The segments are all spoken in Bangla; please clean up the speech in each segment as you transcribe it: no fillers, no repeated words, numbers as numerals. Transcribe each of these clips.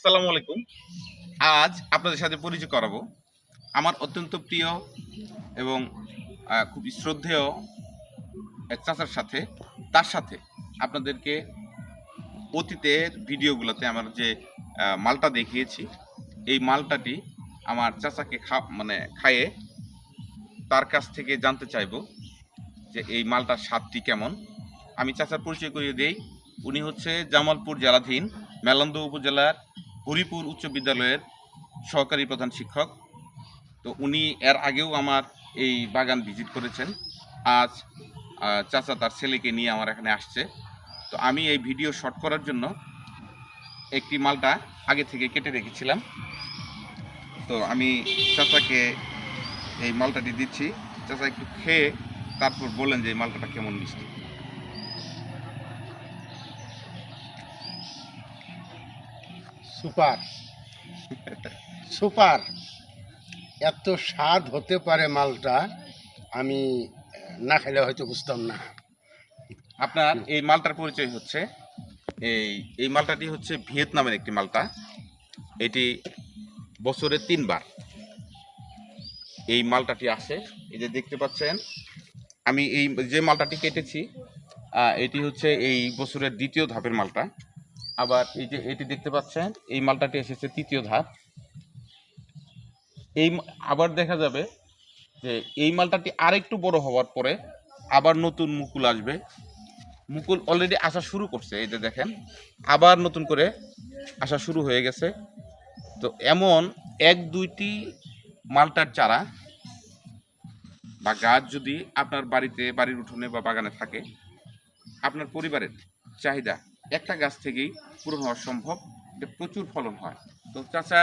আসসালামু আলাইকুম। আজ আপনাদের সাথে পরিচয় করাবো আমার অত্যন্ত প্রিয় এবং খুব শ্রদ্ধেয় এক চাচার সাথে। তার সাথে আপনাদেরকে অতীতের ভিডিওগুলোতে আমার যে মালটা দেখিয়েছি, এই মালটাটি আমার চাচাকে খাইয়ে তার কাছ থেকে জানতে চাইবো যে এই মালটার স্বাদটি কেমন। আমি চাচার পরিচয় করিয়ে দেই। উনি হচ্ছে জামালপুর জেলাধীন মেলান্দহ উপজেলার হরিপুর উচ্চ বিদ্যালয়ের সহকারী প্রধান শিক্ষক। তো উনি এর আগেও আমার এই বাগান ভিজিট করেছেন। আজ চাচা তার ছেলেকে নিয়ে আমার এখানে আসছে। তো আমি এই ভিডিও শর্ট করার জন্য একটি মালটা আগে থেকে কেটে রেখেছিলাম। তো আমি চাচাকে এই মালটাটি দিচ্ছি। চাচা একটু খেয়ে তারপর বলেন যে এই মালটাটা কেমন মিষ্টি। সুপার সুপার এত স্বাদ হতে পারে মালটা, আমি না খেলে হয়তো বুঝতাম না। আপনার এই মালটার পরিচয় হচ্ছে এই মালটাটি হচ্ছে ভিয়েতনামের একটি মালটা। এটি বছরে 3 বার এই মালটাটি আসে। এই যে দেখতে পাচ্ছেন, আমি এই যে মালটাটি কেটেছি এটি হচ্ছে এই বছরের 2য় ধাপের মালটা। আবার এই যে এটি দেখতে পাচ্ছেন, এই মালটাটি এসেছে 3য় ধাপ। আবার দেখা যাবে যে এই মালটাটি আরেকটু বড় হওয়ার পরে আবার নতুন মুকুল আসবে। মুকুল অলরেডি আসা শুরু করছে, এই যে দেখেন আবার নতুন করে আসা শুরু হয়ে গেছে। তো এমন 1-2টি মালটার চারা বা গাছ যদি আপনার বাড়ির উঠোনে বা বাগানে থাকে, আপনার পরিবারের চাহিদা একটা গাছ থেকেই পূরণ হওয়া সম্ভব। এটা প্রচুর ফলন হয়। তো চাচা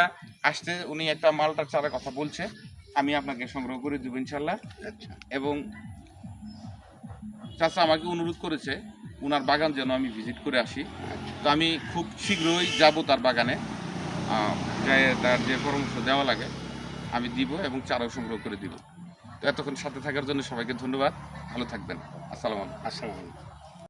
আসতে উনি একটা মালটার চারার কথা বলছে, আমি আপনাকে সংগ্রহ করে দেবো ইনশাল্লাহ। আচ্ছা, এবং চাচা আমাকে অনুরোধ করেছে ওনার বাগান যেন আমি ভিজিট করে আসি। তো আমি খুব শীঘ্রই যাব তার বাগানে, তার যে পরামর্শ দেওয়া লাগে আমি দিব এবং চারাও সংগ্রহ করে দিব। তো এতক্ষণ সাথে থাকার জন্য সবাইকে ধন্যবাদ। ভালো থাকবেন। আসসালামু আলাইকুম। আসসালামু আলাইকুম।